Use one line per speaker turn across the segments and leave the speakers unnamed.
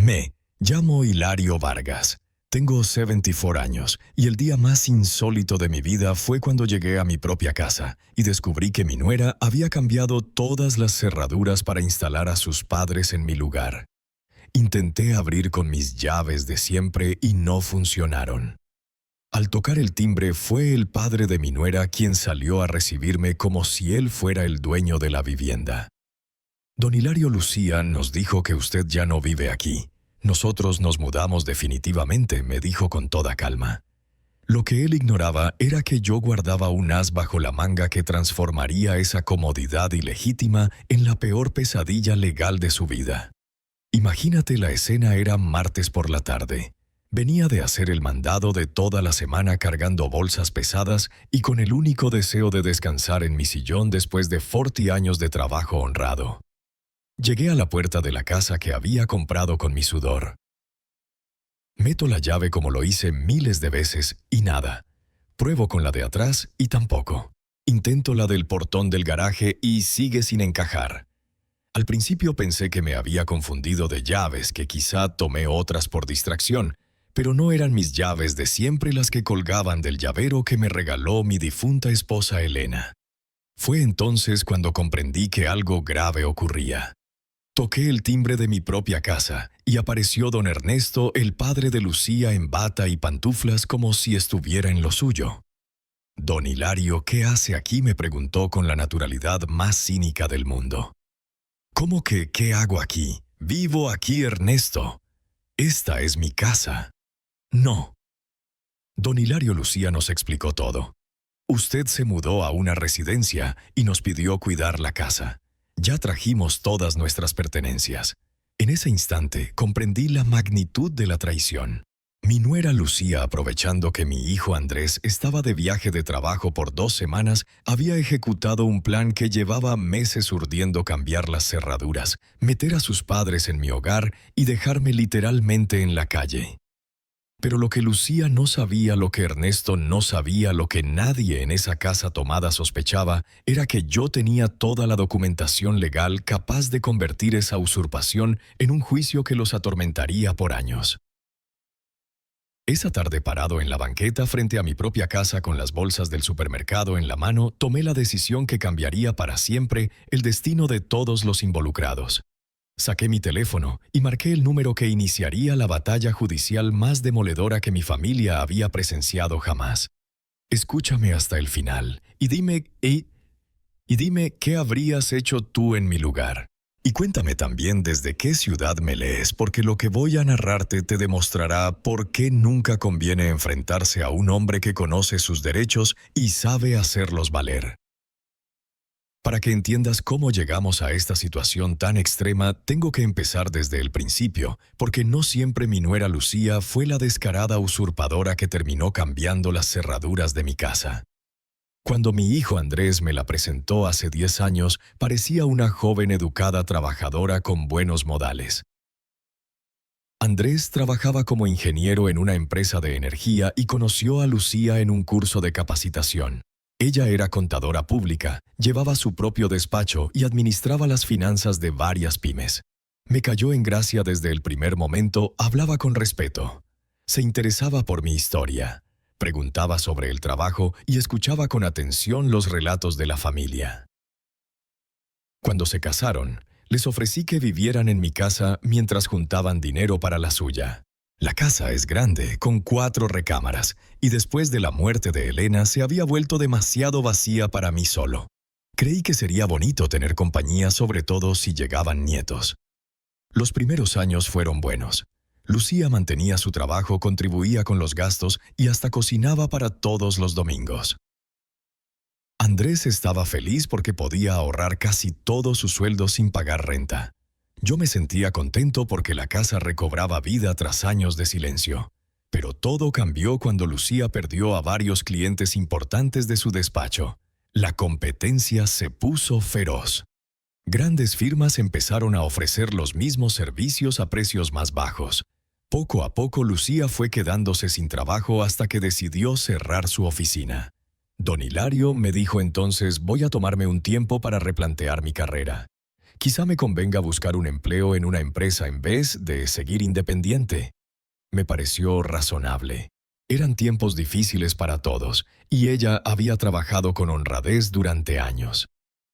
Me llamo Hilario Vargas. Tengo 74 años y el día más insólito de mi vida fue cuando llegué a mi propia casa y descubrí que mi nuera había cambiado todas las cerraduras para instalar a sus padres en mi lugar. Intenté abrir con mis llaves de siempre y no funcionaron. Al tocar el timbre fue el padre de mi nuera quien salió a recibirme como si él fuera el dueño de la vivienda. Don Hilario Lucía nos dijo que usted ya no vive aquí. Nosotros nos mudamos definitivamente, me dijo con toda calma. Lo que él ignoraba era que yo guardaba un as bajo la manga que transformaría esa comodidad ilegítima en la peor pesadilla legal de su vida. Imagínate, la escena era martes por la tarde. Venía de hacer el mandado de toda la semana cargando bolsas pesadas y con el único deseo de descansar en mi sillón después de 40 años de trabajo honrado. Llegué a la puerta de la casa que había comprado con mi sudor. Meto la llave como lo hice miles de veces y nada. Pruebo con la de atrás y tampoco. Intento la del portón del garaje y sigue sin encajar. Al principio pensé que me había confundido de llaves, que quizá tomé otras por distracción, pero no eran mis llaves de siempre las que colgaban del llavero que me regaló mi difunta esposa Elena. Fue entonces cuando comprendí que algo grave ocurría. Toqué el timbre de mi propia casa y apareció don Ernesto, el padre de Lucía, en bata y pantuflas como si estuviera en lo suyo. Don Hilario, ¿qué hace aquí?, me preguntó con la naturalidad más cínica del mundo. ¿Cómo que qué hago aquí? Vivo aquí, Ernesto. Esta es mi casa. No. Don Hilario Lucía nos explicó todo. Usted se mudó a una residencia y nos pidió cuidar la casa. Ya trajimos todas nuestras pertenencias. En ese instante comprendí la magnitud de la traición. Mi nuera Lucía, aprovechando que mi hijo Andrés estaba de viaje de trabajo por 2 semanas, había ejecutado un plan que llevaba meses urdiendo: cambiar las cerraduras, meter a sus padres en mi hogar y dejarme literalmente en la calle. Pero lo que Lucía no sabía, lo que Ernesto no sabía, lo que nadie en esa casa tomada sospechaba, era que yo tenía toda la documentación legal capaz de convertir esa usurpación en un juicio que los atormentaría por años. Esa tarde, parado en la banqueta frente a mi propia casa con las bolsas del supermercado en la mano, tomé la decisión que cambiaría para siempre el destino de todos los involucrados. Saqué mi teléfono y marqué el número que iniciaría la batalla judicial más demoledora que mi familia había presenciado jamás. Escúchame hasta el final y dime qué habrías hecho tú en mi lugar. Y cuéntame también desde qué ciudad me lees, porque lo que voy a narrarte te demostrará por qué nunca conviene enfrentarse a un hombre que conoce sus derechos y sabe hacerlos valer. Para que entiendas cómo llegamos a esta situación tan extrema, tengo que empezar desde el principio, porque no siempre mi nuera Lucía fue la descarada usurpadora que terminó cambiando las cerraduras de mi casa. Cuando mi hijo Andrés me la presentó hace 10 años, parecía una joven educada trabajadora con buenos modales. Andrés trabajaba como ingeniero en una empresa de energía y conoció a Lucía en un curso de capacitación. Ella era contadora pública, llevaba su propio despacho y administraba las finanzas de varias pymes. Me cayó en gracia desde el primer momento, hablaba con respeto. Se interesaba por mi historia, preguntaba sobre el trabajo y escuchaba con atención los relatos de la familia. Cuando se casaron, les ofrecí que vivieran en mi casa mientras juntaban dinero para la suya. La casa es grande, con 4 recámaras, y después de la muerte de Elena se había vuelto demasiado vacía para mí solo. Creí que sería bonito tener compañía, sobre todo si llegaban nietos. Los primeros años fueron buenos. Lucía mantenía su trabajo, contribuía con los gastos y hasta cocinaba para todos los domingos. Andrés estaba feliz porque podía ahorrar casi todo su sueldo sin pagar renta. Yo me sentía contento porque la casa recobraba vida tras años de silencio. Pero todo cambió cuando Lucía perdió a varios clientes importantes de su despacho. La competencia se puso feroz. Grandes firmas empezaron a ofrecer los mismos servicios a precios más bajos. Poco a poco Lucía fue quedándose sin trabajo hasta que decidió cerrar su oficina. Don Hilario me dijo entonces: voy a tomarme un tiempo para replantear mi carrera. Quizá me convenga buscar un empleo en una empresa en vez de seguir independiente. Me pareció razonable. Eran tiempos difíciles para todos, y ella había trabajado con honradez durante años.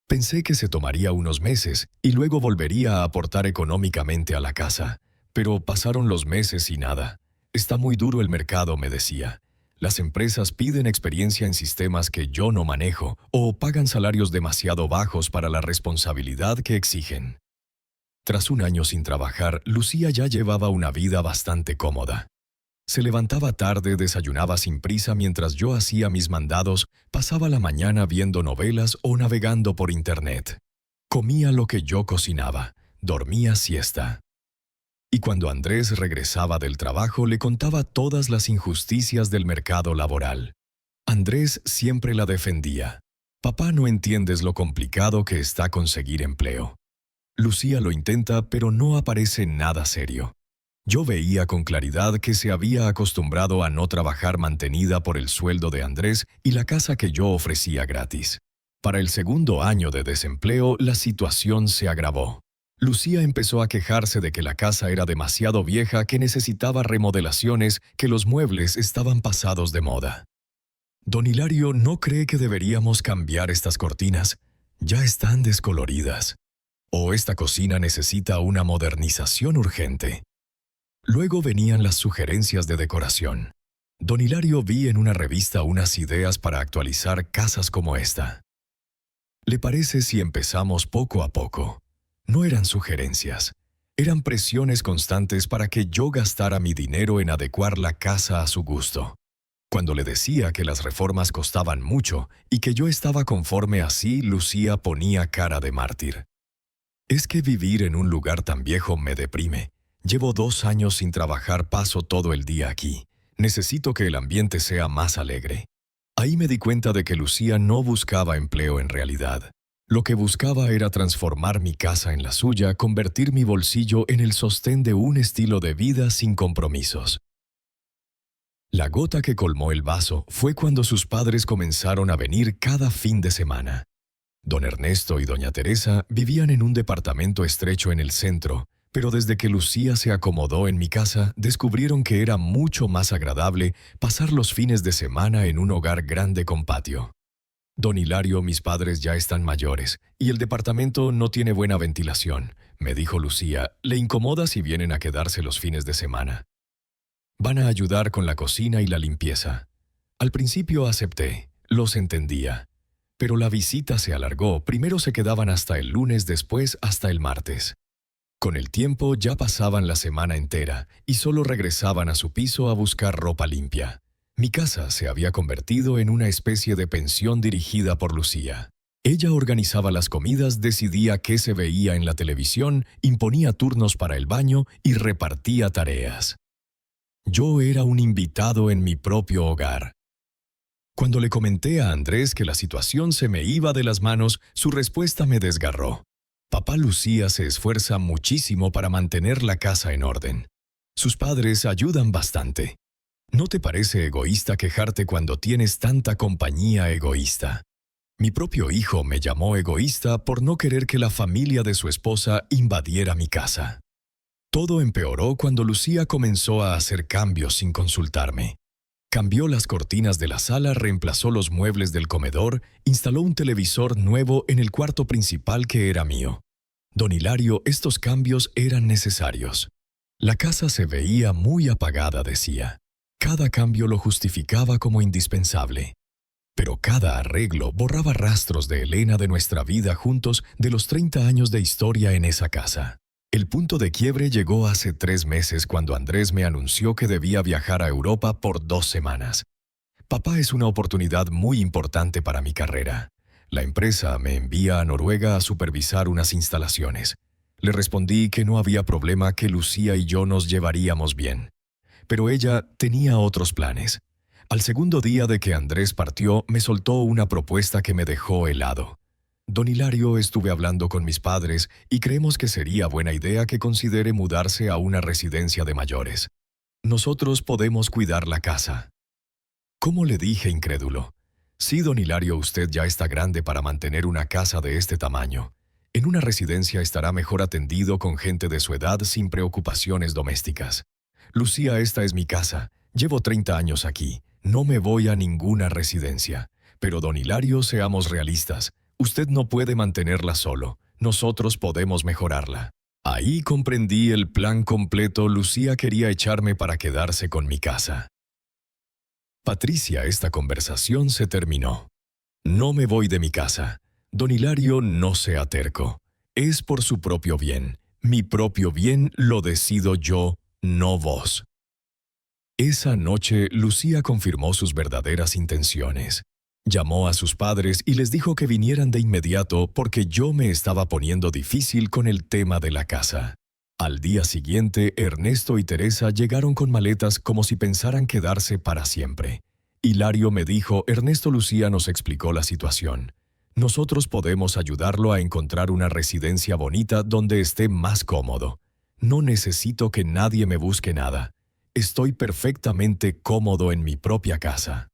Pensé que se tomaría unos meses y luego volvería a aportar económicamente a la casa. Pero pasaron los meses y nada. Está muy duro el mercado, me decía. Las empresas piden experiencia en sistemas que yo no manejo o pagan salarios demasiado bajos para la responsabilidad que exigen. Tras un año sin trabajar, Lucía ya llevaba una vida bastante cómoda. Se levantaba tarde, desayunaba sin prisa mientras yo hacía mis mandados, pasaba la mañana viendo novelas o navegando por internet. Comía lo que yo cocinaba, dormía siesta. Y cuando Andrés regresaba del trabajo le contaba todas las injusticias del mercado laboral. Andrés siempre la defendía. Papá, no entiendes lo complicado que está conseguir empleo. Lucía lo intenta, pero no aparece nada serio. Yo veía con claridad que se había acostumbrado a no trabajar mantenida por el sueldo de Andrés y la casa que yo ofrecía gratis. Para el segundo año de desempleo, la situación se agravó. Lucía empezó a quejarse de que la casa era demasiado vieja, que necesitaba remodelaciones, que los muebles estaban pasados de moda. Don Hilario no cree que deberíamos cambiar estas cortinas. Ya están descoloridas. O esta cocina necesita una modernización urgente. Luego venían las sugerencias de decoración. Don Hilario vi en una revista unas ideas para actualizar casas como esta. ¿Le parece si empezamos poco a poco? No eran sugerencias. Eran presiones constantes para que yo gastara mi dinero en adecuar la casa a su gusto. Cuando le decía que las reformas costaban mucho y que yo estaba conforme así, Lucía ponía cara de mártir. Es que vivir en un lugar tan viejo me deprime. Llevo 2 años sin trabajar, paso todo el día aquí. Necesito que el ambiente sea más alegre. Ahí me di cuenta de que Lucía no buscaba empleo en realidad. Lo que buscaba era transformar mi casa en la suya, convertir mi bolsillo en el sostén de un estilo de vida sin compromisos. La gota que colmó el vaso fue cuando sus padres comenzaron a venir cada fin de semana. Don Ernesto y doña Teresa vivían en un departamento estrecho en el centro, pero desde que Lucía se acomodó en mi casa, descubrieron que era mucho más agradable pasar los fines de semana en un hogar grande con patio. Don Hilario, mis padres ya están mayores, y el departamento no tiene buena ventilación, me dijo Lucía. ¿Le incomoda si vienen a quedarse los fines de semana? Van a ayudar con la cocina y la limpieza. Al principio acepté, los entendía. Pero la visita se alargó, primero se quedaban hasta el lunes, después hasta el martes. Con el tiempo ya pasaban la semana entera y solo regresaban a su piso a buscar ropa limpia. Mi casa se había convertido en una especie de pensión dirigida por Lucía. Ella organizaba las comidas, decidía qué se veía en la televisión, imponía turnos para el baño y repartía tareas. Yo era un invitado en mi propio hogar. Cuando le comenté a Andrés que la situación se me iba de las manos, su respuesta me desgarró. Papá, Lucía se esfuerza muchísimo para mantener la casa en orden. Sus padres ayudan bastante. ¿No te parece egoísta quejarte cuando tienes tanta compañía egoísta? Mi propio hijo me llamó egoísta por no querer que la familia de su esposa invadiera mi casa. Todo empeoró cuando Lucía comenzó a hacer cambios sin consultarme. Cambió las cortinas de la sala, reemplazó los muebles del comedor, instaló un televisor nuevo en el cuarto principal que era mío. Don Hilario, estos cambios eran necesarios. La casa se veía muy apagada, decía. Cada cambio lo justificaba como indispensable. Pero cada arreglo borraba rastros de Elena, de nuestra vida juntos, de los 30 años de historia en esa casa. El punto de quiebre llegó hace 3 meses cuando Andrés me anunció que debía viajar a Europa por 2 semanas. Papá, es una oportunidad muy importante para mi carrera. La empresa me envía a Noruega a supervisar unas instalaciones. Le respondí que no había problema, que Lucía y yo nos llevaríamos bien. Pero ella tenía otros planes. Al segundo día de que Andrés partió, me soltó una propuesta que me dejó helado. Don Hilario, estuve hablando con mis padres y creemos que sería buena idea que considere mudarse a una residencia de mayores. Nosotros podemos cuidar la casa. ¿Cómo?, le dije incrédulo. Sí, don Hilario, usted ya está grande para mantener una casa de este tamaño. En una residencia estará mejor atendido con gente de su edad sin preocupaciones domésticas. Lucía, esta es mi casa. Llevo 30 años aquí. No me voy a ninguna residencia. Pero don Hilario, seamos realistas. Usted no puede mantenerla solo. Nosotros podemos mejorarla. Ahí comprendí el plan completo. Lucía quería echarme para quedarse con mi casa. Patricia, esta conversación se terminó. No me voy de mi casa. Don Hilario, no sea terco. Es por su propio bien. Mi propio bien lo decido yo, no vos. Esa noche, Lucía confirmó sus verdaderas intenciones. Llamó a sus padres y les dijo que vinieran de inmediato porque yo me estaba poniendo difícil con el tema de la casa. Al día siguiente, Ernesto y Teresa llegaron con maletas como si pensaran quedarse para siempre. Hilario me dijo, Ernesto, Lucía nos explicó la situación. Nosotros podemos ayudarlo a encontrar una residencia bonita donde esté más cómodo. No necesito que nadie me busque nada. Estoy perfectamente cómodo en mi propia casa.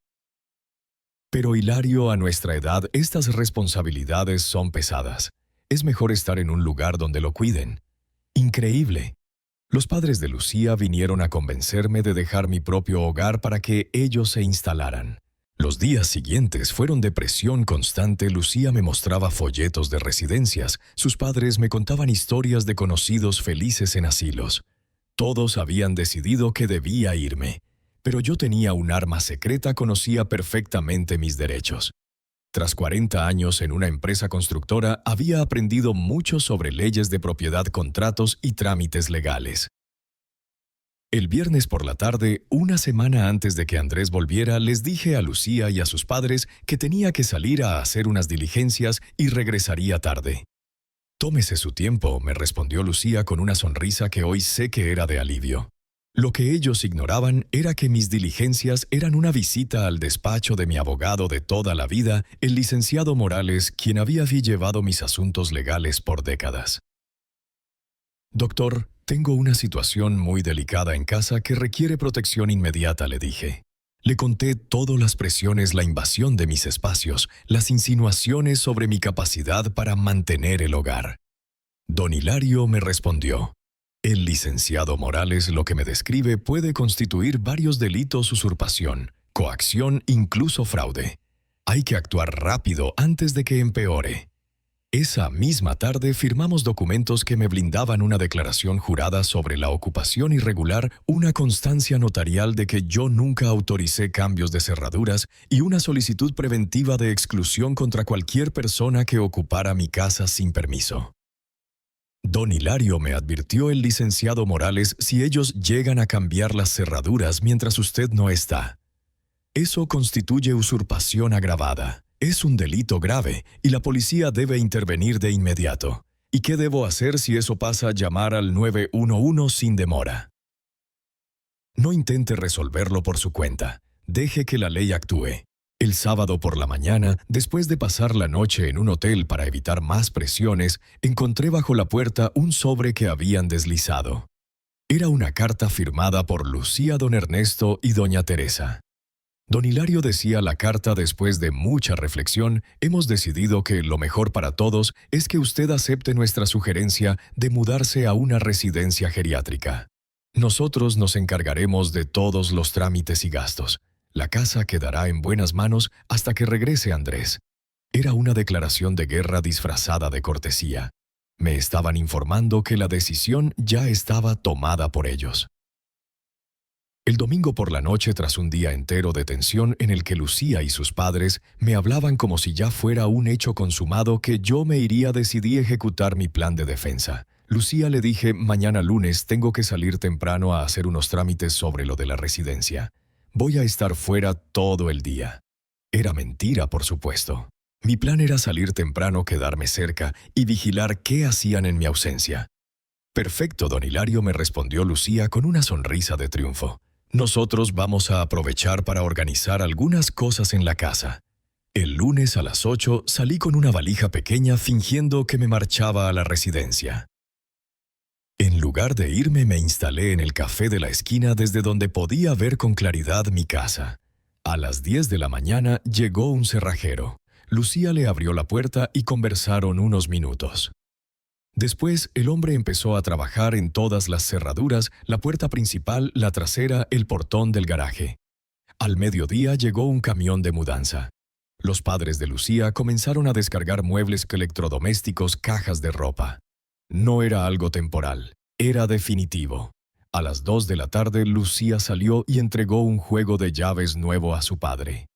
Pero Hilario, a nuestra edad, estas responsabilidades son pesadas. Es mejor estar en un lugar donde lo cuiden. Increíble. Los padres de Lucía vinieron a convencerme de dejar mi propio hogar para que ellos se instalaran. Los días siguientes fueron de presión constante. Lucía me mostraba folletos de residencias. Sus padres me contaban historias de conocidos felices en asilos. Todos habían decidido que debía irme. Pero yo tenía un arma secreta, conocía perfectamente mis derechos. Tras 40 años en una empresa constructora, había aprendido mucho sobre leyes de propiedad, contratos y trámites legales. El viernes por la tarde, una semana antes de que Andrés volviera, les dije a Lucía y a sus padres que tenía que salir a hacer unas diligencias y regresaría tarde. «Tómese su tiempo», me respondió Lucía con una sonrisa que hoy sé que era de alivio. Lo que ellos ignoraban era que mis diligencias eran una visita al despacho de mi abogado de toda la vida, el licenciado Morales, quien había llevado mis asuntos legales por décadas. «Doctor, tengo una situación muy delicada en casa que requiere protección inmediata», le dije. Le conté todas las presiones, la invasión de mis espacios, las insinuaciones sobre mi capacidad para mantener el hogar. Don Hilario me respondió: «El licenciado Morales lo que me describe puede constituir varios delitos: usurpación, coacción, incluso fraude. Hay que actuar rápido antes de que empeore». Esa misma tarde firmamos documentos que me blindaban: una declaración jurada sobre la ocupación irregular, una constancia notarial de que yo nunca autoricé cambios de cerraduras y una solicitud preventiva de exclusión contra cualquier persona que ocupara mi casa sin permiso. Don Hilario, me advirtió el licenciado Morales, si ellos llegan a cambiar las cerraduras mientras usted no está. Eso constituye usurpación agravada. Es un delito grave y la policía debe intervenir de inmediato. ¿Y qué debo hacer si eso pasa? Llamar al 911 sin demora. No intente resolverlo por su cuenta. Deje que la ley actúe. El sábado por la mañana, después de pasar la noche en un hotel para evitar más presiones, encontré bajo la puerta un sobre que habían deslizado. Era una carta firmada por Lucía, don Ernesto y doña Teresa. Don Hilario decía la carta: después de mucha reflexión, hemos decidido que lo mejor para todos es que usted acepte nuestra sugerencia de mudarse a una residencia geriátrica. Nosotros nos encargaremos de todos los trámites y gastos. La casa quedará en buenas manos hasta que regrese Andrés. Era una declaración de guerra disfrazada de cortesía. Me estaban informando que la decisión ya estaba tomada por ellos. El domingo por la noche, tras un día entero de tensión en el que Lucía y sus padres me hablaban como si ya fuera un hecho consumado que yo me iría, decidí ejecutar mi plan de defensa. Lucía, le dije, mañana lunes tengo que salir temprano a hacer unos trámites sobre lo de la residencia. Voy a estar fuera todo el día. Era mentira, por supuesto. Mi plan era salir temprano, quedarme cerca y vigilar qué hacían en mi ausencia. Perfecto, don Hilario, me respondió Lucía con una sonrisa de triunfo. Nosotros vamos a aprovechar para organizar algunas cosas en la casa. El lunes a las 8 salí con una valija pequeña fingiendo que me marchaba a la residencia. En lugar de irme, me instalé en el café de la esquina desde donde podía ver con claridad mi casa. A las 10 de la mañana llegó un cerrajero. Lucía le abrió la puerta y conversaron unos minutos. Después, el hombre empezó a trabajar en todas las cerraduras, la puerta principal, la trasera, el portón del garaje. Al mediodía llegó un camión de mudanza. Los padres de Lucía comenzaron a descargar muebles electrodomésticos, cajas de ropa. No era algo temporal, era definitivo. A las 2 de la tarde, Lucía salió y entregó un juego de llaves nuevo a su padre.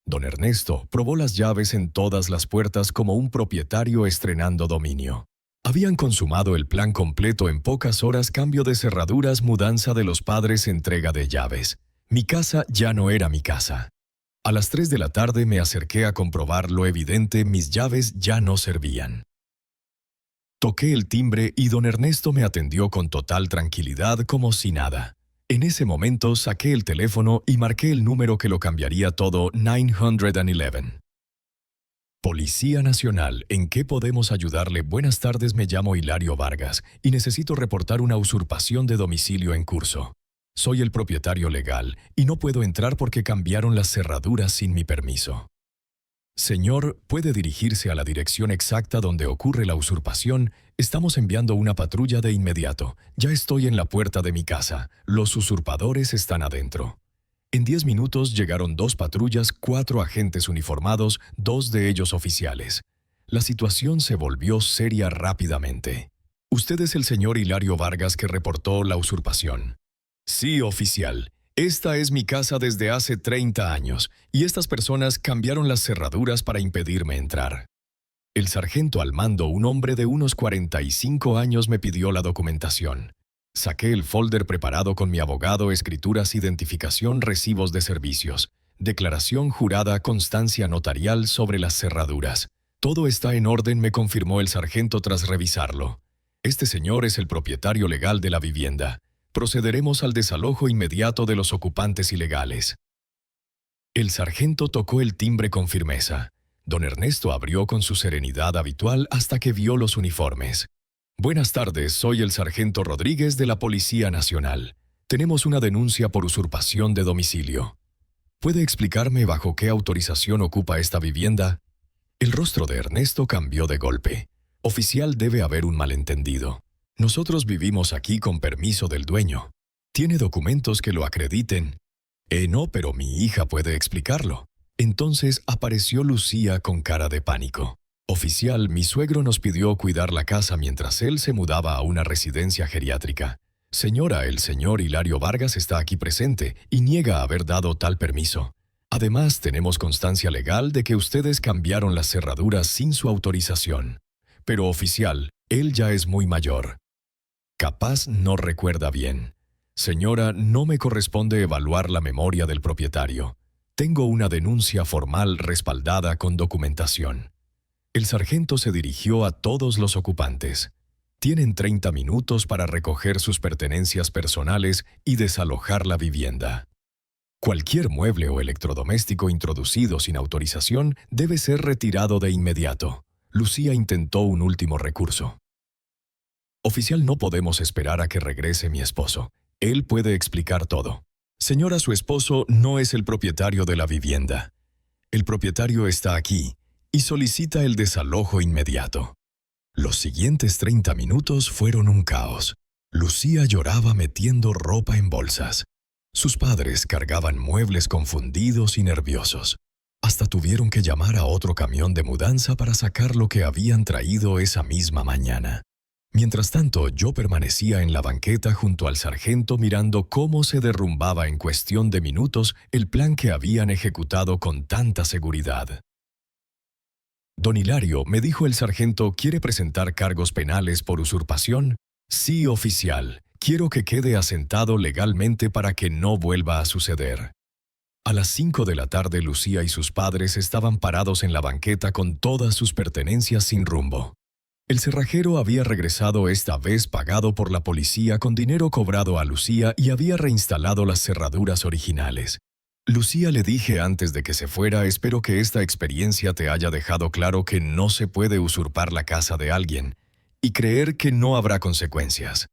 Don Ernesto probó las llaves en todas las puertas como un propietario estrenando dominio. Habían consumado el plan completo en pocas horas: cambio de cerraduras, mudanza de los padres, entrega de llaves. Mi casa ya no era mi casa. A las 3 de la tarde me acerqué a comprobar lo evidente: mis llaves ya no servían. Toqué el timbre y don Ernesto me atendió con total tranquilidad, como si nada. En ese momento saqué el teléfono y marqué el número que lo cambiaría todo: 911. Policía Nacional, ¿en qué podemos ayudarle? Buenas tardes, me llamo Hilario Vargas y necesito reportar una usurpación de domicilio en curso. Soy el propietario legal y no puedo entrar porque cambiaron las cerraduras sin mi permiso. Señor, puede dirigirse a la dirección exacta donde ocurre la usurpación. Estamos enviando una patrulla de inmediato. Ya estoy en la puerta de mi casa. Los usurpadores están adentro. En 10 minutos llegaron 2 patrullas, 4 agentes uniformados, 2 de ellos oficiales. La situación se volvió seria rápidamente. ¿Usted es el señor Hilario Vargas que reportó la usurpación? Sí, oficial. Esta es mi casa desde hace 30 años, y estas personas cambiaron las cerraduras para impedirme entrar. El sargento al mando, un hombre de unos 45 años, me pidió la documentación. Saqué el folder preparado con mi abogado: escrituras, identificación, recibos de servicios, declaración jurada, constancia notarial sobre las cerraduras. Todo está en orden, me confirmó el sargento tras revisarlo. Este señor es el propietario legal de la vivienda. Procederemos al desalojo inmediato de los ocupantes ilegales. El sargento tocó el timbre con firmeza. Don Ernesto abrió con su serenidad habitual hasta que vio los uniformes. Buenas tardes, soy el sargento Rodríguez de la Policía Nacional. Tenemos una denuncia por usurpación de domicilio. ¿Puede explicarme bajo qué autorización ocupa esta vivienda? El rostro de Ernesto cambió de golpe. Oficial, debe haber un malentendido. Nosotros vivimos aquí con permiso del dueño. ¿Tiene documentos que lo acrediten? No, pero mi hija puede explicarlo. Entonces apareció Lucía con cara de pánico. Oficial, mi suegro nos pidió cuidar la casa mientras él se mudaba a una residencia geriátrica. Señora, el señor Hilario Vargas está aquí presente y niega haber dado tal permiso. Además, tenemos constancia legal de que ustedes cambiaron las cerraduras sin su autorización. Pero, oficial, él ya es muy mayor. Capaz no recuerda bien. Señora, no me corresponde evaluar la memoria del propietario. Tengo una denuncia formal respaldada con documentación. El sargento se dirigió a todos los ocupantes. Tienen 30 minutos para recoger sus pertenencias personales y desalojar la vivienda. Cualquier mueble o electrodoméstico introducido sin autorización debe ser retirado de inmediato. Lucía intentó un último recurso. Oficial, no podemos esperar a que regrese mi esposo. Él puede explicar todo. Señora, su esposo no es el propietario de la vivienda. El propietario está aquí y solicita el desalojo inmediato. Los siguientes 30 minutos fueron un caos. Lucía lloraba metiendo ropa en bolsas. Sus padres cargaban muebles confundidos y nerviosos. Hasta tuvieron que llamar a otro camión de mudanza para sacar lo que habían traído esa misma mañana. Mientras tanto, yo permanecía en la banqueta junto al sargento mirando cómo se derrumbaba en cuestión de minutos el plan que habían ejecutado con tanta seguridad. Don Hilario, me dijo el sargento, ¿quiere presentar cargos penales por usurpación? Sí, oficial. Quiero que quede asentado legalmente para que no vuelva a suceder. A las 5 de la tarde, Lucía y sus padres estaban parados en la banqueta con todas sus pertenencias sin rumbo. El cerrajero había regresado, esta vez pagado por la policía con dinero cobrado a Lucía, y había reinstalado las cerraduras originales. Lucía, le dije antes de que se fuera, espero que esta experiencia te haya dejado claro que no se puede usurpar la casa de alguien y creer que no habrá consecuencias.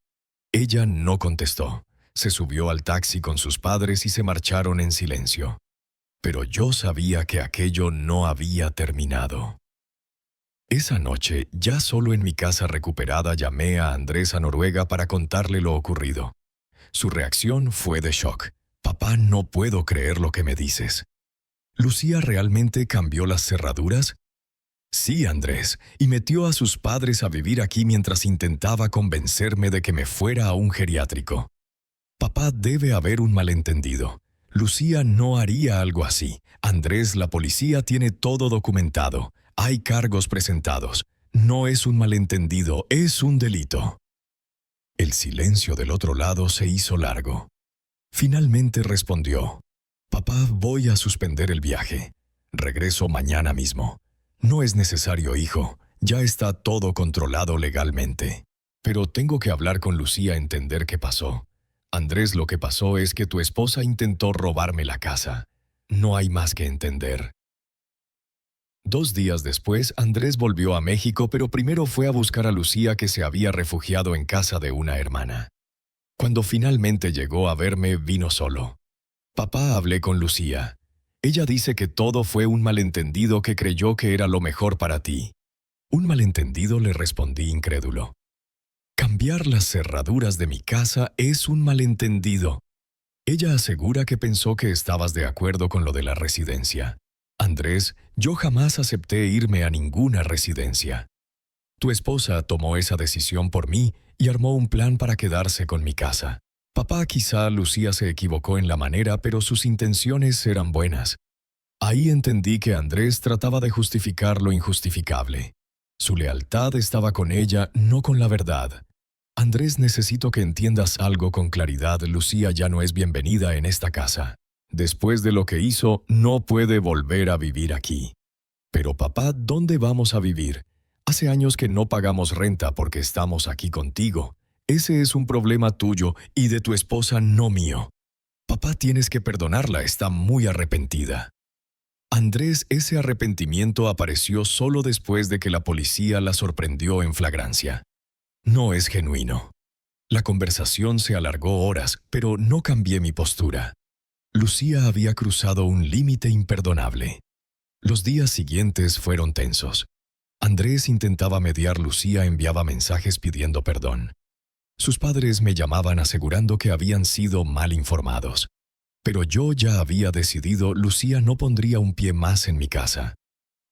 Ella no contestó. Se subió al taxi con sus padres y se marcharon en silencio. Pero yo sabía que aquello no había terminado. Esa noche, ya solo en mi casa recuperada, llamé a Andrés a Noruega para contarle lo ocurrido. Su reacción fue de shock. «Papá, no puedo creer lo que me dices». ¿Lucía realmente cambió las cerraduras? Sí, Andrés, y metió a sus padres a vivir aquí mientras intentaba convencerme de que me fuera a un geriátrico. Papá, debe haber un malentendido. Lucía no haría algo así. Andrés, la policía tiene todo documentado. Hay cargos presentados. No es un malentendido, es un delito. El silencio del otro lado se hizo largo. Finalmente respondió: «Papá, voy a suspender el viaje. Regreso mañana mismo». «No es necesario, hijo. Ya está todo controlado legalmente. Pero tengo que hablar con Lucía, entender qué pasó. Andrés, lo que pasó es que tu esposa intentó robarme la casa. No hay más que entender». 2 días después, Andrés volvió a México, pero primero fue a buscar a Lucía, que se había refugiado en casa de una hermana. Cuando finalmente llegó a verme, vino solo. «Papá, hablé con Lucía. Ella dice que todo fue un malentendido, que creyó que era lo mejor para ti». «¿Un malentendido?», le respondí incrédulo. «Cambiar las cerraduras de mi casa es un malentendido». Ella asegura que pensó que estabas de acuerdo con lo de la residencia. «Andrés, yo jamás acepté irme a ninguna residencia. Tu esposa tomó esa decisión por mí y armó un plan para quedarse con mi casa. Papá, quizá Lucía se equivocó en la manera, pero sus intenciones eran buenas». Ahí entendí que Andrés trataba de justificar lo injustificable. Su lealtad estaba con ella, no con la verdad. «Andrés, necesito que entiendas algo con claridad. Lucía ya no es bienvenida en esta casa. Después de lo que hizo, no puede volver a vivir aquí». «Pero papá, ¿dónde vamos a vivir? Hace años que no pagamos renta porque estamos aquí contigo. Ese es un problema tuyo y de tu esposa, no mío. Papá, tienes que perdonarla, está muy arrepentida». Andrés, ese arrepentimiento apareció solo después de que la policía la sorprendió en flagrancia. No es genuino. La conversación se alargó horas, pero no cambié mi postura. Lucía había cruzado un límite imperdonable. Los días siguientes fueron tensos. Andrés intentaba mediar, Lucía enviaba mensajes pidiendo perdón. Sus padres me llamaban asegurando que habían sido mal informados. Pero yo ya había decidido, Lucía no pondría un pie más en mi casa.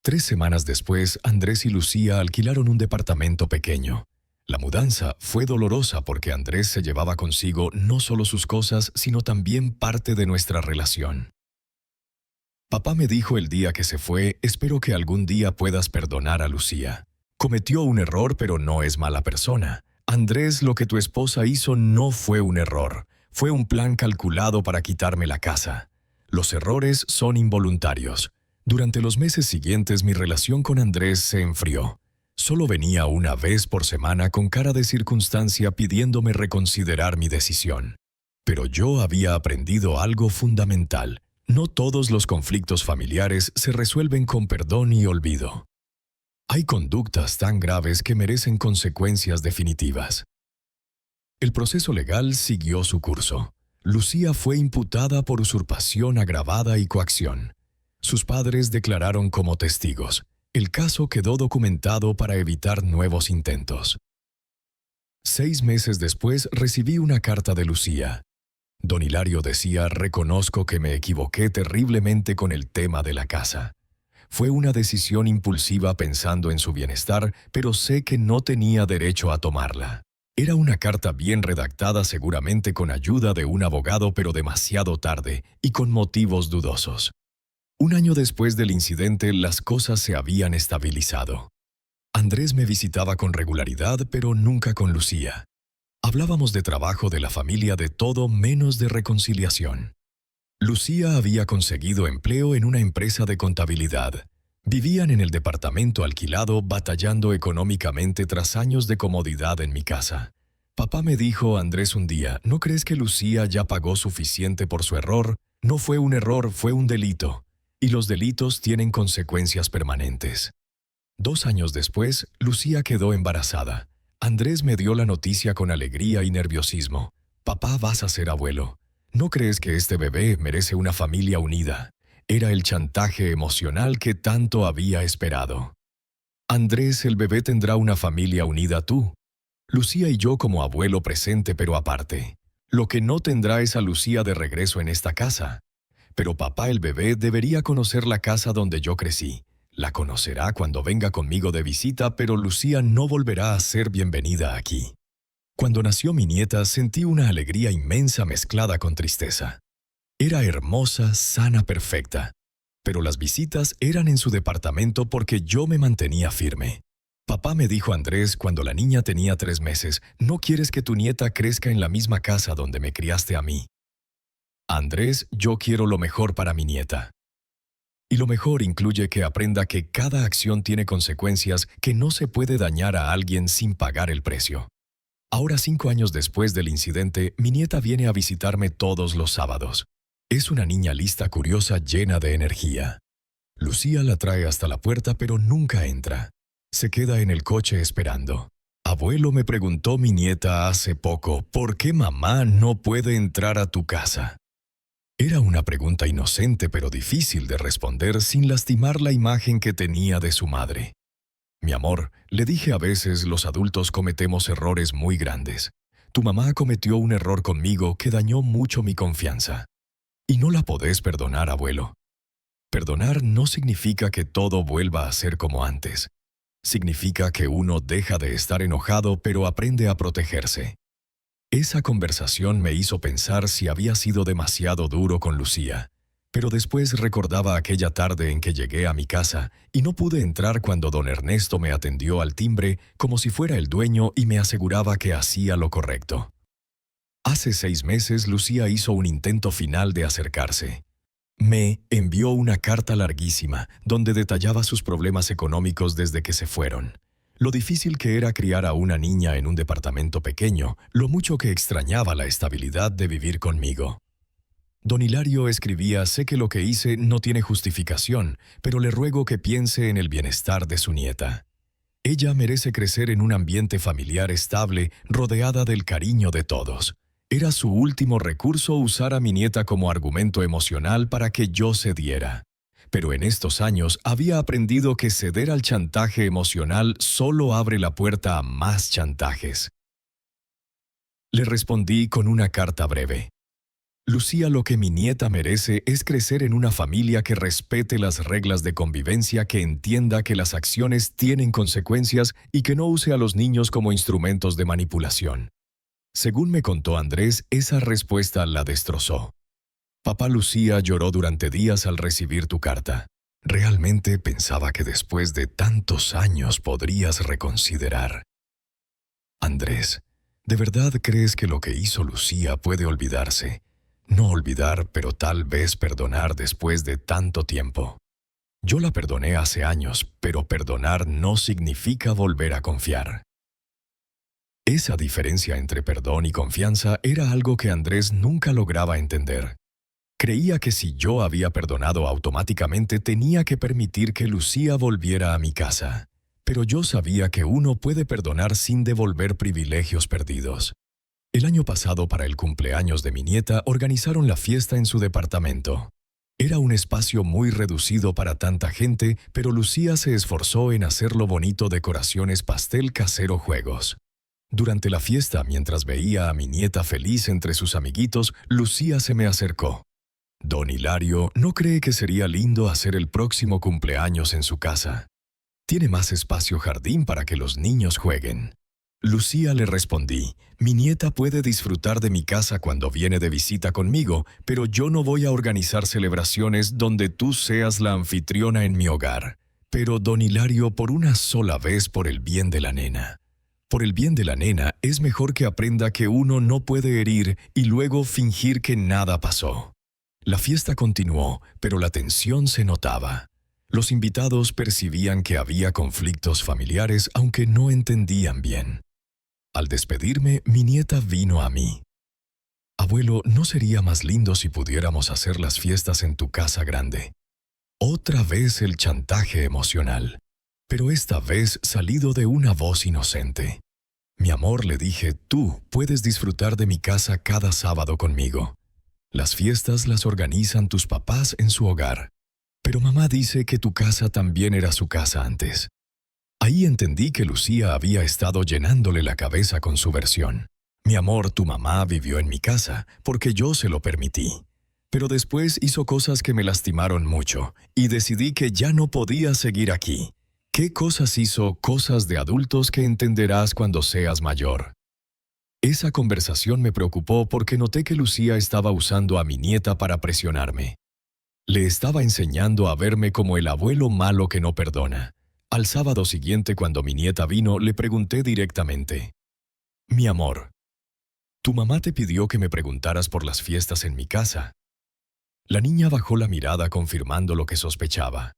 3 semanas después, Andrés y Lucía alquilaron un departamento pequeño. La mudanza fue dolorosa porque Andrés se llevaba consigo no solo sus cosas, sino también parte de nuestra relación. Papá me dijo el día que se fue: «Espero que algún día puedas perdonar a Lucía. Cometió un error, pero no es mala persona. Andrés, lo que tu esposa hizo no fue un error. Fue un plan calculado para quitarme la casa. Los errores son involuntarios». Durante los meses siguientes, mi relación con Andrés se enfrió. Solo venía una vez por semana con cara de circunstancia pidiéndome reconsiderar mi decisión. Pero yo había aprendido algo fundamental. No todos los conflictos familiares se resuelven con perdón y olvido. Hay conductas tan graves que merecen consecuencias definitivas. El proceso legal siguió su curso. Lucía fue imputada por usurpación agravada y coacción. Sus padres declararon como testigos. El caso quedó documentado para evitar nuevos intentos. 6 meses después recibí una carta de Lucía. Don Hilario decía: «Reconozco que me equivoqué terriblemente con el tema de la casa. Fue una decisión impulsiva pensando en su bienestar, pero sé que no tenía derecho a tomarla». Era una carta bien redactada, seguramente con ayuda de un abogado, pero demasiado tarde y con motivos dudosos. 1 año después del incidente, las cosas se habían estabilizado. Andrés me visitaba con regularidad, pero nunca con Lucía. Hablábamos de trabajo, de la familia, de todo menos de reconciliación. Lucía había conseguido empleo en una empresa de contabilidad. Vivían en el departamento alquilado, batallando económicamente tras años de comodidad en mi casa. Papá me dijo: «Andrés, un día, ¿no crees que Lucía ya pagó suficiente por su error? No fue un error, fue un delito. Y los delitos tienen consecuencias permanentes». 2 años después, Lucía quedó embarazada. Andrés me dio la noticia con alegría y nerviosismo. «Papá, vas a ser abuelo. ¿No crees que este bebé merece una familia unida?». Era el chantaje emocional que tanto había esperado. Andrés, el bebé tendrá una familia unida a tú. Lucía y yo como abuelo presente pero aparte. Lo que no tendrá es a Lucía de regreso en esta casa. Pero papá, el bebé, debería conocer la casa donde yo crecí. La conocerá cuando venga conmigo de visita, pero Lucía no volverá a ser bienvenida aquí. Cuando nació mi nieta, sentí una alegría inmensa mezclada con tristeza. Era hermosa, sana, perfecta. Pero las visitas eran en su departamento porque yo me mantenía firme. Papá me dijo: Andrés, cuando la niña tenía 3 meses, no quieres que tu nieta crezca en la misma casa donde me criaste a mí. Andrés, yo quiero lo mejor para mi nieta. Y lo mejor incluye que aprenda que cada acción tiene consecuencias, que no se puede dañar a alguien sin pagar el precio. Ahora, 5 años después del incidente, mi nieta viene a visitarme todos los sábados. Es una niña lista, curiosa, llena de energía. Lucía la trae hasta la puerta, pero nunca entra. Se queda en el coche esperando. Abuelo, me preguntó mi nieta hace poco, ¿por qué mamá no puede entrar a tu casa? Era una pregunta inocente pero difícil de responder sin lastimar la imagen que tenía de su madre. Mi amor, le dije, a veces los adultos cometemos errores muy grandes. Tu mamá cometió un error conmigo que dañó mucho mi confianza. Y no la podés perdonar, abuelo. Perdonar no significa que todo vuelva a ser como antes. Significa que uno deja de estar enojado pero aprende a protegerse. Esa conversación me hizo pensar si había sido demasiado duro con Lucía, pero después recordaba aquella tarde en que llegué a mi casa y no pude entrar cuando don Ernesto me atendió al timbre como si fuera el dueño y me aseguraba que hacía lo correcto. Hace 6 meses Lucía hizo un intento final de acercarse. Me envió una carta larguísima donde detallaba sus problemas económicos desde que se fueron. Lo difícil que era criar a una niña en un departamento pequeño, lo mucho que extrañaba la estabilidad de vivir conmigo. Don Hilario escribía: sé que lo que hice no tiene justificación, pero le ruego que piense en el bienestar de su nieta. Ella merece crecer en un ambiente familiar estable, rodeada del cariño de todos. Era su último recurso usar a mi nieta como argumento emocional para que yo cediera. Pero en estos años había aprendido que ceder al chantaje emocional solo abre la puerta a más chantajes. Le respondí con una carta breve. Lucía, lo que mi nieta merece es crecer en una familia que respete las reglas de convivencia, que entienda que las acciones tienen consecuencias y que no use a los niños como instrumentos de manipulación. Según me contó Andrés, esa respuesta la destrozó. Papá, Lucía lloró durante días al recibir tu carta. Realmente pensaba que después de tantos años podrías reconsiderar. Andrés, ¿de verdad crees que lo que hizo Lucía puede olvidarse? No olvidar, pero tal vez perdonar después de tanto tiempo. Yo la perdoné hace años, pero perdonar no significa volver a confiar. Esa diferencia entre perdón y confianza era algo que Andrés nunca lograba entender. Creía que si yo había perdonado automáticamente tenía que permitir que Lucía volviera a mi casa. Pero yo sabía que uno puede perdonar sin devolver privilegios perdidos. El año pasado, para el cumpleaños de mi nieta, organizaron la fiesta en su departamento. Era un espacio muy reducido para tanta gente, pero Lucía se esforzó en hacerlo bonito: decoraciones, pastel casero, juegos. Durante la fiesta, mientras veía a mi nieta feliz entre sus amiguitos, Lucía se me acercó. Don Hilario, ¿no cree que sería lindo hacer el próximo cumpleaños en su casa? Tiene más espacio, jardín, para que los niños jueguen. Lucía, le respondí, mi nieta puede disfrutar de mi casa cuando viene de visita conmigo, pero yo no voy a organizar celebraciones donde tú seas la anfitriona en mi hogar. Pero, don Hilario, por una sola vez, por el bien de la nena. Por el bien de la nena, es mejor que aprenda que uno no puede herir y luego fingir que nada pasó. La fiesta continuó, pero la tensión se notaba. Los invitados percibían que había conflictos familiares, aunque no entendían bien. Al despedirme, mi nieta vino a mí. Abuelo, ¿no sería más lindo si pudiéramos hacer las fiestas en tu casa grande? Otra vez el chantaje emocional, pero esta vez salido de una voz inocente. Mi amor, le dije, tú puedes disfrutar de mi casa cada sábado conmigo. Las fiestas las organizan tus papás en su hogar. Pero mamá dice que tu casa también era su casa antes. Ahí entendí que Lucía había estado llenándole la cabeza con su versión. Mi amor, tu mamá vivió en mi casa porque yo se lo permití. Pero después hizo cosas que me lastimaron mucho y decidí que ya no podía seguir aquí. ¿Qué cosas hizo? Cosas de adultos que entenderás cuando seas mayor. Esa conversación me preocupó porque noté que Lucía estaba usando a mi nieta para presionarme. Le estaba enseñando a verme como el abuelo malo que no perdona. Al sábado siguiente, cuando mi nieta vino, le pregunté directamente: Mi amor, tu mamá te pidió que me preguntaras por las fiestas en mi casa. La niña bajó la mirada confirmando lo que sospechaba.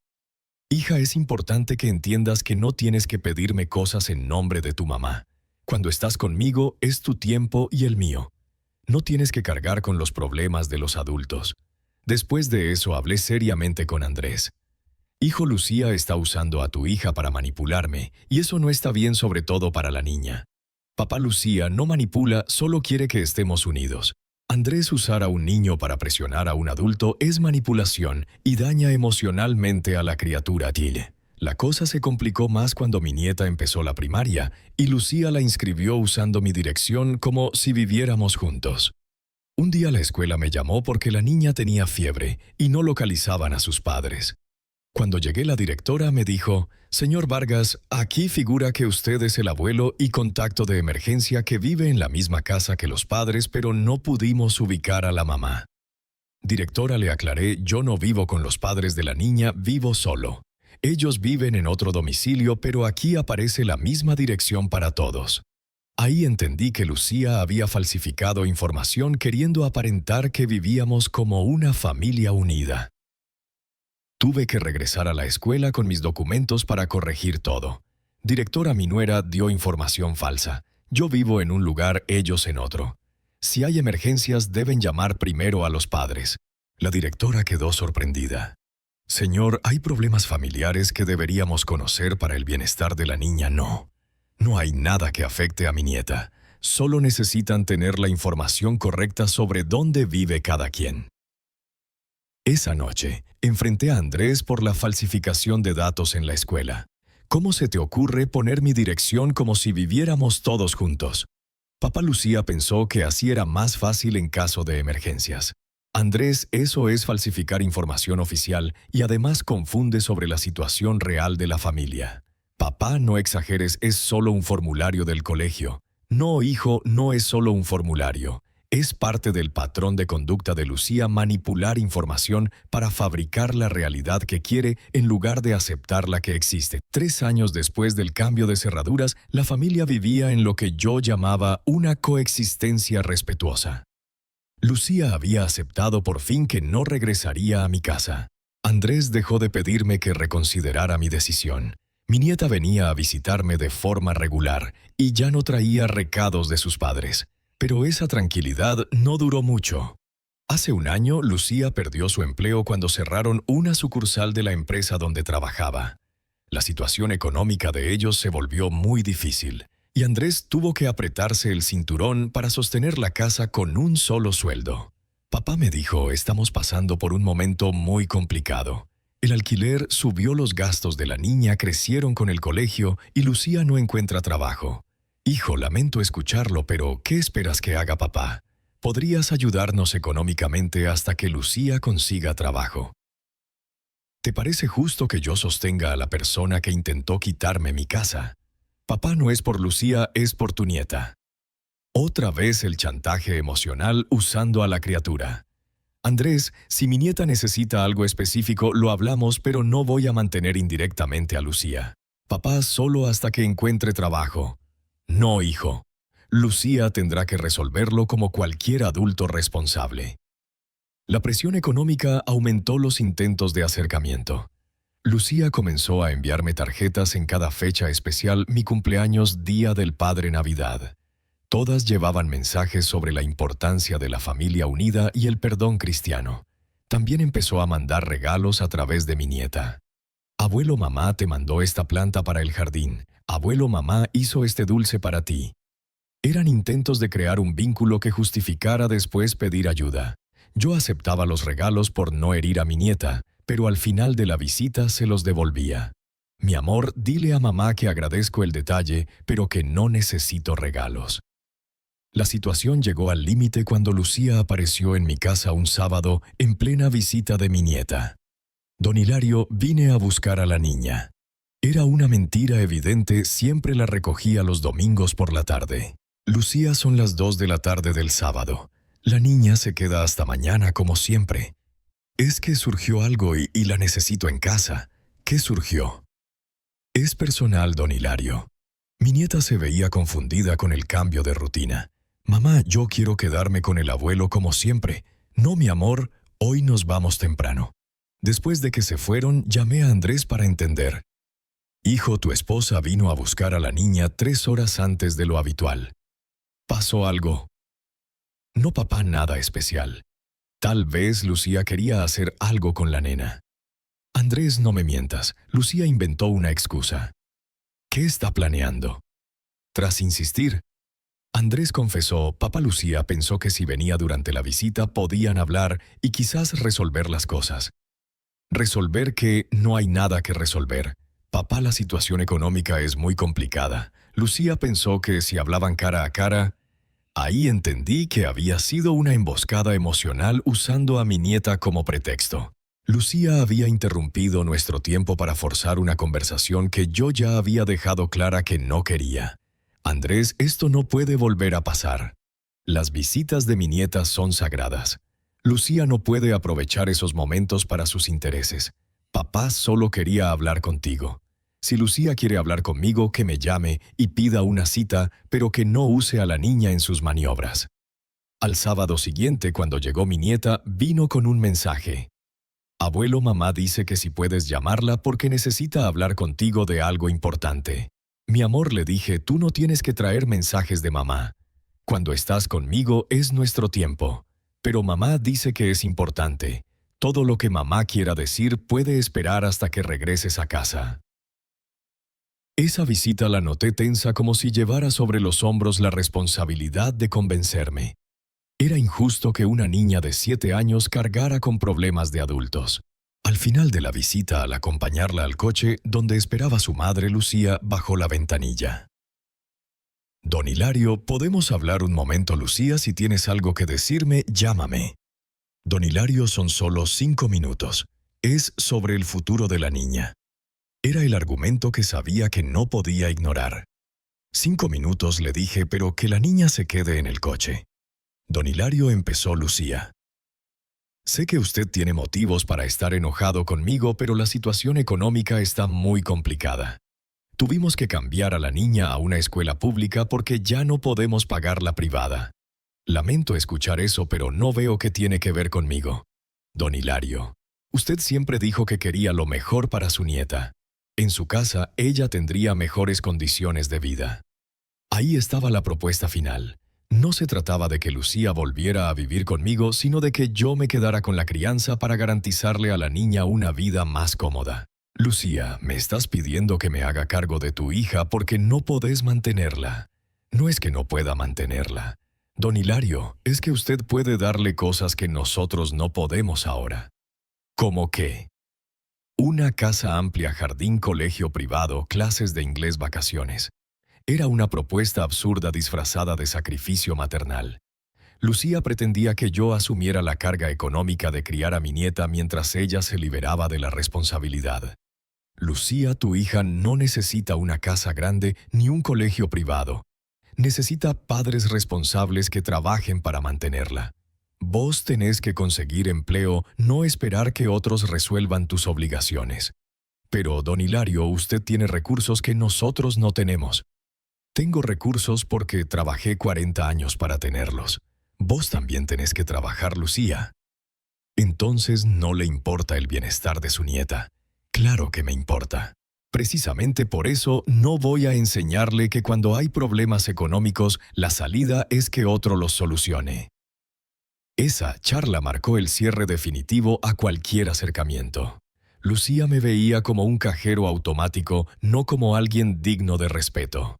Hija, es importante que entiendas que no tienes que pedirme cosas en nombre de tu mamá. Cuando estás conmigo, es tu tiempo y el mío. No tienes que cargar con los problemas de los adultos. Después de eso hablé seriamente con Andrés. Hijo, Lucía está usando a tu hija para manipularme, y eso no está bien, sobre todo para la niña. Papá, Lucía no manipula, solo quiere que estemos unidos. Andrés, usar a un niño para presionar a un adulto es manipulación y daña emocionalmente a la criatura. La cosa se complicó más cuando mi nieta empezó la primaria y Lucía la inscribió usando mi dirección como si viviéramos juntos. Un día la escuela me llamó porque la niña tenía fiebre y no localizaban a sus padres. Cuando llegué, la directora me dijo: Señor Vargas, aquí figura que usted es el abuelo y contacto de emergencia que vive en la misma casa que los padres, pero no pudimos ubicar a la mamá. Directora, le aclaré, yo no vivo con los padres de la niña, vivo solo. Ellos viven en otro domicilio, pero aquí aparece la misma dirección para todos. Ahí entendí que Lucía había falsificado información queriendo aparentar que vivíamos como una familia unida. Tuve que regresar a la escuela con mis documentos para corregir todo. Directora, mi nuera dio información falsa. Yo vivo en un lugar, ellos en otro. Si hay emergencias, deben llamar primero a los padres. La directora quedó sorprendida. Señor, hay problemas familiares que deberíamos conocer para el bienestar de la niña. No hay nada que afecte a mi nieta. Solo necesitan tener la información correcta sobre dónde vive cada quien. Esa noche, enfrenté a Andrés por la falsificación de datos en la escuela. ¿Cómo se te ocurre poner mi dirección como si viviéramos todos juntos? Papá, Lucía pensó que así era más fácil en caso de emergencias. Andrés, eso es falsificar información oficial y además confunde sobre la situación real de la familia. Papá, no exageres, es solo un formulario del colegio. No, hijo, no es solo un formulario. Es parte del patrón de conducta de Lucía manipular información para fabricar la realidad que quiere en lugar de aceptar la que existe. 3 años después del cambio de cerraduras, la familia vivía en lo que yo llamaba una coexistencia respetuosa. Lucía había aceptado por fin que no regresaría a mi casa. Andrés dejó de pedirme que reconsiderara mi decisión. Mi nieta venía a visitarme de forma regular y ya no traía recados de sus padres. Pero esa tranquilidad no duró mucho. Hace un año, Lucía perdió su empleo cuando cerraron una sucursal de la empresa donde trabajaba. La situación económica de ellos se volvió muy difícil, y Andrés tuvo que apretarse el cinturón para sostener la casa con un solo sueldo. Papá me dijo: estamos pasando por un momento muy complicado. El alquiler subió, los gastos de la niña crecieron con el colegio y Lucía no encuentra trabajo. Hijo, lamento escucharlo, pero ¿qué esperas que haga papá? ¿Podrías ayudarnos económicamente hasta que Lucía consiga trabajo? ¿Te parece justo que yo sostenga a la persona que intentó quitarme mi casa? Papá, no es por Lucía, es por tu nieta. Otra vez el chantaje emocional usando a la criatura. Andrés, si mi nieta necesita algo específico, lo hablamos, pero no voy a mantener indirectamente a Lucía. Papá, solo hasta que encuentre trabajo. No, hijo. Lucía tendrá que resolverlo como cualquier adulto responsable. La presión económica aumentó los intentos de acercamiento. Lucía comenzó a enviarme tarjetas en cada fecha especial, mi cumpleaños, Día del Padre, Navidad. Todas llevaban mensajes sobre la importancia de la familia unida y el perdón cristiano. También empezó a mandar regalos a través de mi nieta. Abuelo, mamá te mandó esta planta para el jardín. Abuelo, mamá hizo este dulce para ti. Eran intentos de crear un vínculo que justificara después pedir ayuda. Yo aceptaba los regalos por no herir a mi nieta, pero al final de la visita se los devolvía. Mi amor, dile a mamá que agradezco el detalle, pero que no necesito regalos. La situación llegó al límite cuando Lucía apareció en mi casa un sábado en plena visita de mi nieta. Don Hilario, vine a buscar a la niña. Era una mentira evidente, siempre la recogía los domingos por la tarde. Lucía, son las 2 de la tarde del sábado. La niña se queda hasta mañana como siempre. Es que surgió algo y la necesito en casa. ¿Qué surgió? Es personal, don Hilario. Mi nieta se veía confundida con el cambio de rutina. Mamá, yo quiero quedarme con el abuelo como siempre. No, mi amor, hoy nos vamos temprano. Después de que se fueron, llamé a Andrés para entender. Hijo, tu esposa vino a buscar a la niña 3 horas antes de lo habitual. ¿Pasó algo? No, papá, nada especial. Tal vez Lucía quería hacer algo con la nena. Andrés, no me mientas. Lucía inventó una excusa. ¿Qué está planeando? Tras insistir, Andrés confesó, papá, Lucía pensó que si venía durante la visita podían hablar y quizás resolver las cosas. Resolver que no hay nada que resolver. Papá, la situación económica es muy complicada. Lucía pensó que si hablaban cara a cara. Ahí entendí que había sido una emboscada emocional usando a mi nieta como pretexto. Lucía había interrumpido nuestro tiempo para forzar una conversación que yo ya había dejado clara que no quería. Andrés, esto no puede volver a pasar. Las visitas de mi nieta son sagradas. Lucía no puede aprovechar esos momentos para sus intereses. Papá solo quería hablar contigo. Si Lucía quiere hablar conmigo, que me llame y pida una cita, pero que no use a la niña en sus maniobras. Al sábado siguiente, cuando llegó mi nieta, vino con un mensaje. Abuelo, mamá dice que si puedes llamarla porque necesita hablar contigo de algo importante. Mi amor, le dije, tú no tienes que traer mensajes de mamá. Cuando estás conmigo es nuestro tiempo. Pero mamá dice que es importante. Todo lo que mamá quiera decir puede esperar hasta que regreses a casa. Esa visita la noté tensa, como si llevara sobre los hombros la responsabilidad de convencerme. Era injusto que una niña de 7 años cargara con problemas de adultos. Al final de la visita, al acompañarla al coche, donde esperaba su madre, Lucía bajó la ventanilla. Don Hilario, ¿podemos hablar un momento, Lucía? Si tienes algo que decirme, llámame. Don Hilario, son solo 5 minutos. Es sobre el futuro de la niña. Era el argumento que sabía que no podía ignorar. 5 minutos, le dije, pero que la niña se quede en el coche. Don Hilario, empezó Lucía. Sé que usted tiene motivos para estar enojado conmigo, pero la situación económica está muy complicada. Tuvimos que cambiar a la niña a una escuela pública porque ya no podemos pagar la privada. Lamento escuchar eso, pero no veo qué tiene que ver conmigo. Don Hilario, usted siempre dijo que quería lo mejor para su nieta. En su casa, ella tendría mejores condiciones de vida. Ahí estaba la propuesta final. No se trataba de que Lucía volviera a vivir conmigo, sino de que yo me quedara con la crianza para garantizarle a la niña una vida más cómoda. Lucía, me estás pidiendo que me haga cargo de tu hija porque no podés mantenerla. No es que no pueda mantenerla. Don Hilario, es que usted puede darle cosas que nosotros no podemos ahora. ¿Cómo qué? Una casa amplia, jardín, colegio privado, clases de inglés, vacaciones. Era una propuesta absurda disfrazada de sacrificio maternal. Lucía pretendía que yo asumiera la carga económica de criar a mi nieta mientras ella se liberaba de la responsabilidad. Lucía, tu hija no necesita una casa grande ni un colegio privado. Necesita padres responsables que trabajen para mantenerla. Vos tenés que conseguir empleo, no esperar que otros resuelvan tus obligaciones. Pero, don Hilario, usted tiene recursos que nosotros no tenemos. Tengo recursos porque trabajé 40 años para tenerlos. Vos también tenés que trabajar, Lucía. Entonces no le importa el bienestar de su nieta. Claro que me importa. Precisamente por eso no voy a enseñarle que cuando hay problemas económicos, la salida es que otro los solucione. Esa charla marcó el cierre definitivo a cualquier acercamiento. Lucía me veía como un cajero automático, no como alguien digno de respeto.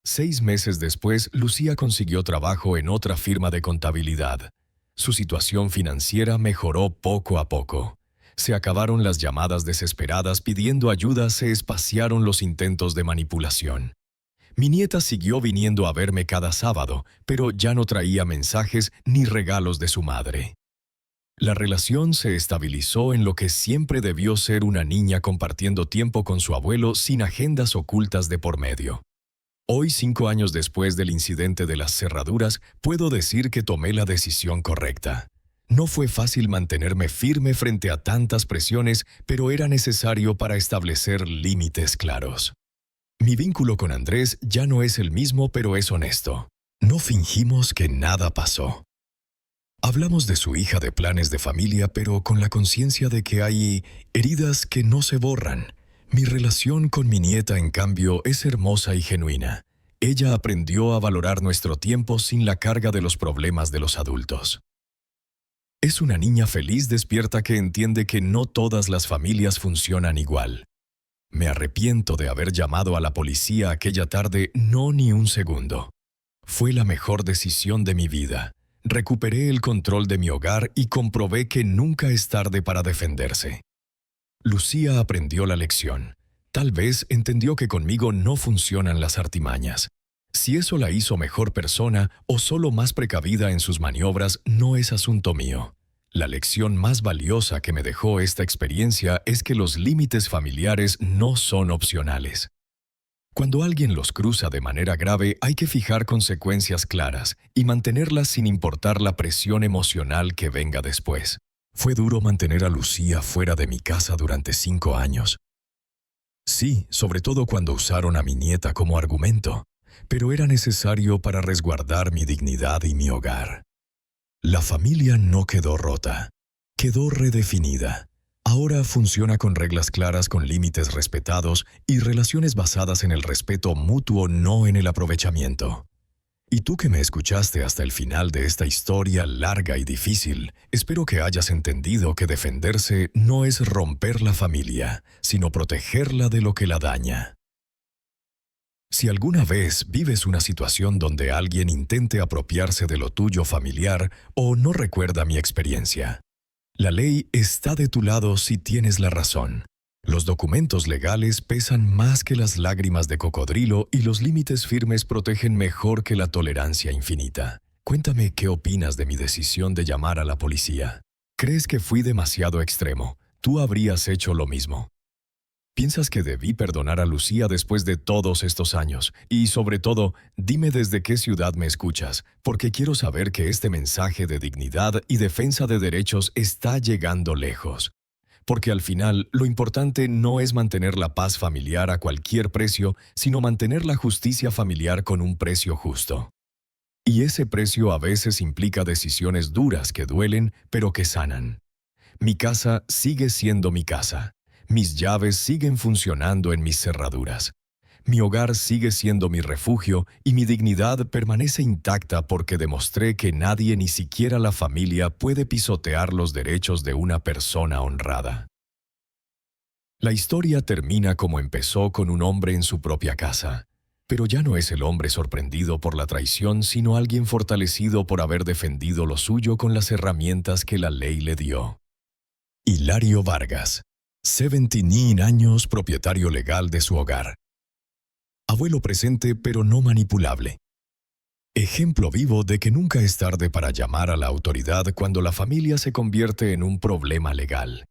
6 meses después, Lucía consiguió trabajo en otra firma de contabilidad. Su situación financiera mejoró poco a poco. Se acabaron las llamadas desesperadas pidiendo ayuda, se espaciaron los intentos de manipulación. Mi nieta siguió viniendo a verme cada sábado, pero ya no traía mensajes ni regalos de su madre. La relación se estabilizó en lo que siempre debió ser una niña compartiendo tiempo con su abuelo sin agendas ocultas de por medio. Hoy, 5 años después del incidente de las cerraduras, puedo decir que tomé la decisión correcta. No fue fácil mantenerme firme frente a tantas presiones, pero era necesario para establecer límites claros. Mi vínculo con Andrés ya no es el mismo, pero es honesto. No fingimos que nada pasó. Hablamos de su hija, de planes de familia, pero con la conciencia de que hay heridas que no se borran. Mi relación con mi nieta, en cambio, es hermosa y genuina. Ella aprendió a valorar nuestro tiempo sin la carga de los problemas de los adultos. Es una niña feliz, despierta, que entiende que no todas las familias funcionan igual. Me arrepiento de haber llamado a la policía aquella tarde, no ni un segundo. Fue la mejor decisión de mi vida. Recuperé el control de mi hogar y comprobé que nunca es tarde para defenderse. Lucía aprendió la lección. Tal vez entendió que conmigo no funcionan las artimañas. Si eso la hizo mejor persona o solo más precavida en sus maniobras, no es asunto mío. La lección más valiosa que me dejó esta experiencia es que los límites familiares no son opcionales. Cuando alguien los cruza de manera grave, hay que fijar consecuencias claras y mantenerlas sin importar la presión emocional que venga después. Fue duro mantener a Lucía fuera de mi casa durante 5 años. Sí, sobre todo cuando usaron a mi nieta como argumento, pero era necesario para resguardar mi dignidad y mi hogar. La familia no quedó rota, quedó redefinida. Ahora funciona con reglas claras, con límites respetados y relaciones basadas en el respeto mutuo, no en el aprovechamiento. Y tú que me escuchaste hasta el final de esta historia larga y difícil, espero que hayas entendido que defenderse no es romper la familia, sino protegerla de lo que la daña. Si alguna vez vives una situación donde alguien intente apropiarse de lo tuyo familiar o no recuerda mi experiencia, la ley está de tu lado si tienes la razón. Los documentos legales pesan más que las lágrimas de cocodrilo y los límites firmes protegen mejor que la tolerancia infinita. Cuéntame qué opinas de mi decisión de llamar a la policía. ¿Crees que fui demasiado extremo? ¿Tú habrías hecho lo mismo? ¿Piensas que debí perdonar a Lucía después de todos estos años? Y sobre todo, dime desde qué ciudad me escuchas, porque quiero saber que este mensaje de dignidad y defensa de derechos está llegando lejos. Porque al final, lo importante no es mantener la paz familiar a cualquier precio, sino mantener la justicia familiar con un precio justo. Y ese precio a veces implica decisiones duras que duelen, pero que sanan. Mi casa sigue siendo mi casa. Mis llaves siguen funcionando en mis cerraduras. Mi hogar sigue siendo mi refugio y mi dignidad permanece intacta porque demostré que nadie, ni siquiera la familia, puede pisotear los derechos de una persona honrada. La historia termina como empezó, con un hombre en su propia casa. Pero ya no es el hombre sorprendido por la traición, sino alguien fortalecido por haber defendido lo suyo con las herramientas que la ley le dio. Hilario Vargas, 79 años, propietario legal de su hogar. Abuelo presente pero no manipulable. Ejemplo vivo de que nunca es tarde para llamar a la autoridad cuando la familia se convierte en un problema legal.